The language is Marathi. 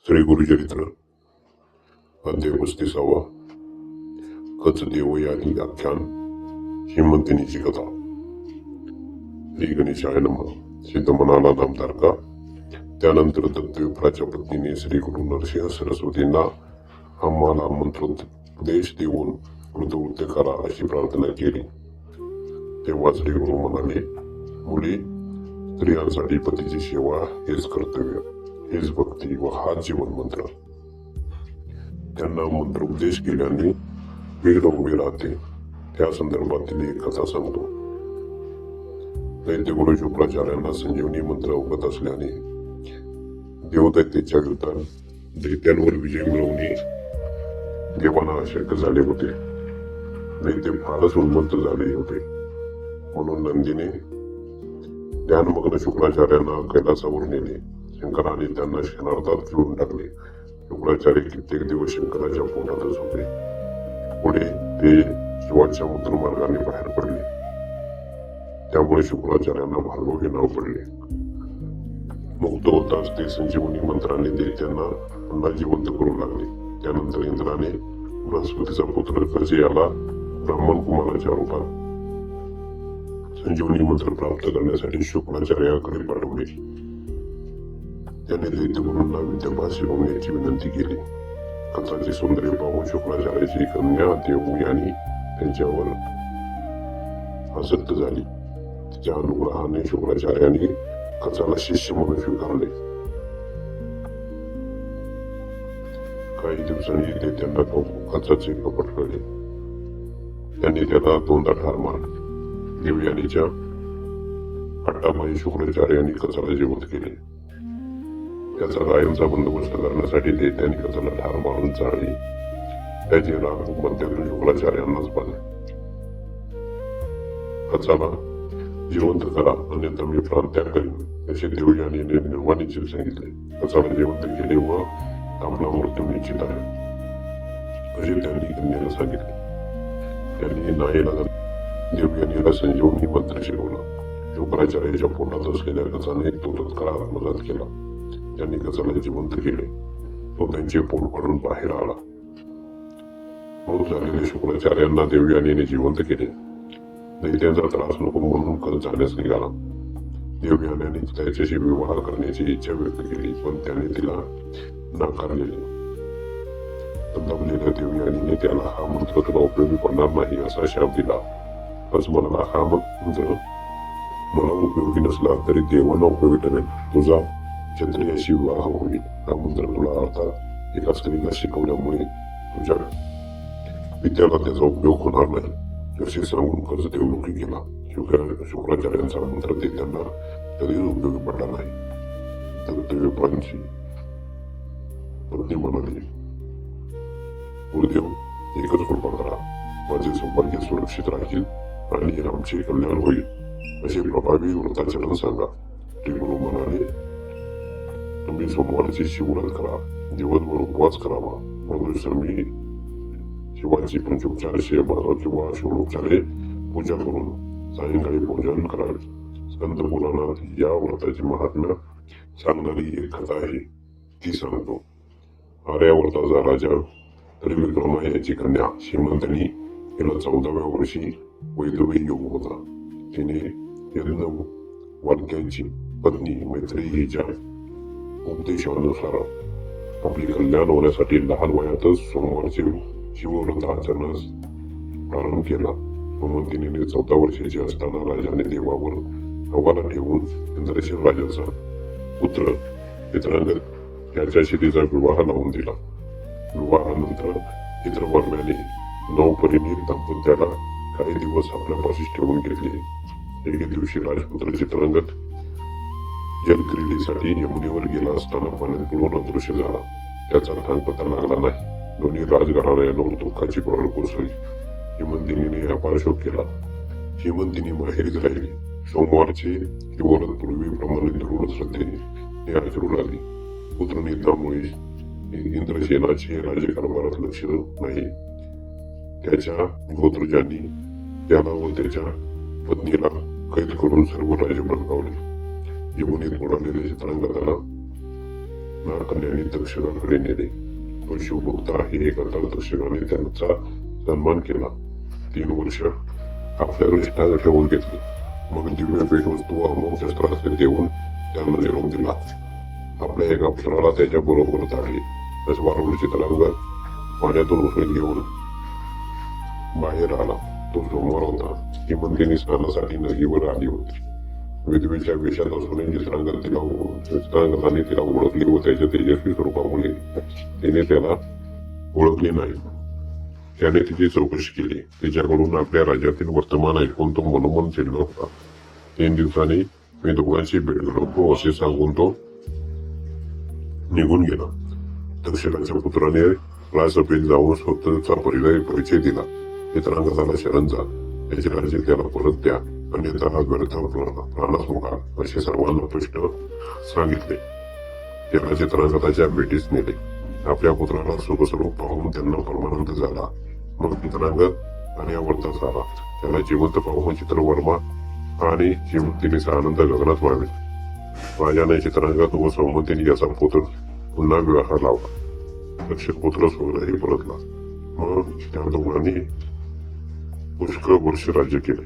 श्री गुरुचरित्र अध्याय 35 कच देवयानी आख्यान हिमंतिनीची कथा। श्री गणेशाय नमः। सिद्ध म्हणाला नामधारका, त्यानंतर दत्तविप्राच्या पत्नीने श्री गुरु नरसिंह सरस्वतींना आम्हाला मंत्रोपदेश देऊन कृतकृत्य करा अशी प्रार्थना केली। तेव्हा श्री गुरु म्हणाले, मुली, स्त्रियांसाठी पतीची सेवा हेच कर्तव्य, हेच भक्ती व हा जीवन मंत्र। त्यांना मंत्रोपदेश केल्याने वेळ उभी राहते। त्या संदर्भातील एक कथा सांगतो। दैत्यगुरु शुक्राचार्यांना संजीवनी मंत्र अवगत असल्याने देवदैत्याच्या विरुद्धात दैत्यांवर विजय मिळवणे देवांना अशक्य झाले होते। दैत्य फारच उन्मत्त झाले होते, म्हणून नंदीने ध्यानमग्न शुक्राचार्यांना कैलासावर नेले। शंकराने त्यांना क्षणार्धात घेऊन टाकले। शुक्राचार्य कित्येक दिवस शंकराच्या पोटातच होते। पुढे ते शिवाच्या मंत्रमार्गाने बाहेर पडले। त्यामुळे शुक्राचार्यांना भार्गव हे नाव पडले। मुक्त होताच ते संजीवनी मंत्राने दैत्यांना पुन्हा जिवंत करू लागले। त्यानंतर इंद्राने बृहस्पतीचा पुत्र कच याला ब्राह्मण कुमाराच्या रूपात संजीवनी मंत्र प्राप्त करण्यासाठी शुक्राचार्याकडे पाठवले। त्याने दैत्यगुरूंना विद्याभ्यास शिकवण्याची विनंती केली। कचाचे सौंदर्य पाहून शुक्राचार्याची कन्या देवयानी त्यांच्यावर आसक्त झाली। तिच्या अनुग्रहाने शुक्राचार्याने कचाला शिष्य म्हणून स्वीकारले। काही दिवसांनी दैत्यांना कचाचे कपट कळले। त्यांनी त्याला दोनदा ठार मारले। देवयानीच्या हट्टापायी शुक्राचार्यांनी कचाला जिवंत केले। त्याचा कायमचा बंदोबस्त करण्यासाठी दैत्यांनी कचाला ठार मारून जाळली। त्याचे राग मध्यातून शुक्राचार्यांनाच पाजले। कचाला जिवंत करा, अन्यथा मी प्राण त्याग करीन असे देवयानीने निर्वाणीचे सांगितले। कचाला जिवंत केले व आपला मृत्यू निश्चित आहे असे त्यांनी कन्येला सांगितले। त्यांनी नाईलाजाने देवयानीला संजीवनी मंत्र शिकवला। शुक्राचार्याच्या पोटात असलेल्या कचाने तो तत्काळ आत्मसात केला। त्यांनी कचाला जिवंत केले। तो त्यांचे पोट फाडून बाहेर आला। मृत झालेल्या शुक्राचार्यांना देवयानीने जिवंत केले। दैत्यांचा त्रास नको म्हणून कच जाण्यास निघाला। देवयानीने त्याच्याशी विवाह करण्याची इच्छा व्यक्त केली, पण त्याने तिला नाकारलेले। दमलेल्या देवयानीने त्याला हा मंत्र तुला उपयोगी पडणार नाही असा शाप दिला। कच म्हणाला, हा मंत्र मला उपयोगी नसला तरी देवांना उपयोगी ठरेल। तुझा क्षत्रियाशी विवाह होईल। हा मंत्र तुला अर्थात एका स्त्रीला शिकवल्यामुळे तुझ्या विद्याला त्याचा उपयोग होणार नाही असे सांगून कच देवमुखी गेला। शुक्राचार्यांचा मंत्र ते त्यांना कधीच उपयोगी पडला नाही। दत्तविप्रांची पत्नी म्हणाली, गुरुदेव, एकच कृपा करा, माझे सौभाग्य सुरक्षित राहील आणि आमचे कल्याण होईल असे प्रभावी व्रताचरण सांगा। श्री गुरु म्हणाले, तुम्ही सोमवारची शिवव्रत करा, दिवसभर उपवास करावा, मग मी शिवाची पंचोपचार किंवा षोडोपचारे पूजा करून सायंकाळी भोजन करावे। संत पुराणात या व्रताचे महात्म्य सांगणारी एक कथा आहे, ती सांगतो। आर्यावर्ताचा राजा त्रिविक्रम याची कन्या हिमंतिनी तिला 14व्या वर्षी वैधव्य योग होता। तिने यज्ञ वाक्यांची पत्नी मैत्री हिच्या उपदेशानुसार आपले कल्याण होण्यासाठी लहान वयातच सोमवारचे शिवव्रत आचरणास प्रारंभ केला। हिमंतिनीने 14 वर्षाची असताना राजाने देवावर हवाला ठेवून इंद्रशील राजाचा पुत्र चित्रांगद याच्याशी तिचा विवाह लावून दिला। विवाहानंतर चित्रवर्म्याने नवपरिणीत दाम्पत्याला काही दिवस आपल्यापाशी ठेवून घेतले। एके दिवशी राजपुत्र चित्रांगद जलक्रीडेसाठी यमुनेवर गेला असताना पाण्यात बुडून अदृश्य झाला। त्याचा थांग पत्ता लागला नाही। दोन्ही राजघराण्यावर दुःखाची कळळ कोसळली। हिमंतिनीने अपार शोक केला। हिमंतिनी माहेरीच राहिली। सोमवारचे शिवव्रत पूर्वीप्रमाणे दृढ श्रद्धेने आचरू लागली। पुत्रनिधनामुळे इंद्रसेनाचे राज्यकारभारात लक्ष नाही। त्याच्या गोत्रजांनी त्याला व त्याच्या पत्नीला कैद करून सर्व राज्य भडकावले। यमुनेत बुडालेल्या चित्रांगदाला नागकन्याने दक्षिणाकडे नेले. तो शिवभक्त आहे हे करता दक्षिणाने त्यांचा सन्मान केला. 3 वर्ष आपल्याकडे निष्ठा ठेवून घेतली. मग दिव्य भेटवस्तू व अमोघ शस्त्रास्त्रे देऊन त्यांना निरोप दिला. आपल्या एका पुत्राला त्याच्या बरोबर ताडले. वारुळची तलांगण पाण्यातून उसळीत घेऊन बाहेर आला. तो सोमवार होता. श्रीमंतीने स्नानासाठी नदीवर आली होती. विधवेच्या वेशात असूनही चित्रांगदाने तिला ओळखली व त्याच्या तेजस्वी स्वरूपामुळे तिने त्याला ओळखले नाही. त्याने तिची चौकशी केली. तिच्याकडून आपल्या राज्यातील वर्तमान ऐकून तो मनोमन चिडला होता. 3 दिवसांनी मी दोघांशी भेटलो असे सांगून तो निघून गेला. दक्षिणाच्या पुत्राने राजसभेत जाऊन स्वतःचा परिचय दिला. चित्रांगदाला शरण जा, त्याचे राज्य त्याला परत द्या, अन्यथा हा व्यर्थ प्राणास मुका असे सर्वांना स्पष्ट सांगितले. त्याला चित्रांगदाच्या भेटीस नेले. आपल्या पुत्राला सुखस्वरूप पाहून त्यांना परमानंद झाला. मग चित्रांगद आर्यावर्तात आला. त्याला जिवंत पाहून चित्रवर्मा आणि श्रीमंतीचा आनंद गगनात मावेल. राजाने चित्रांगद व सौमंतीने याचा पुत्र पुन्हा विवाह लावला. दक्षिण पुत्र स्वतःही परतला. मग त्या दोघांनी पुष्कळ वर्ष राज्य केले.